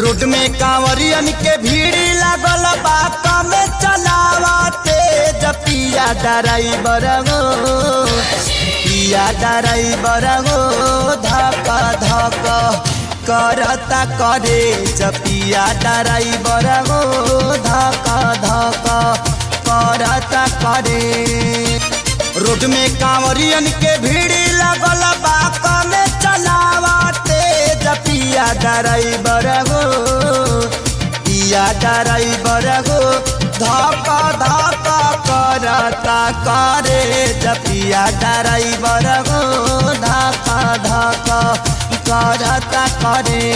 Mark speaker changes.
Speaker 1: Road में कांवरियन के भीड़ लागल बात में चलावते पिया ड्राइवर गो पिया ड्राइवर गो धक धक करता करे पिया ड्राइवर गो धक धक करता करे। रोड में कांवरियन के भीड़ लागल बात में चलावते पिया ड्राइवर गो पिया ड्राइवर गो धक धक करता करे पिया ड्राइवर गो धक धक करता करे।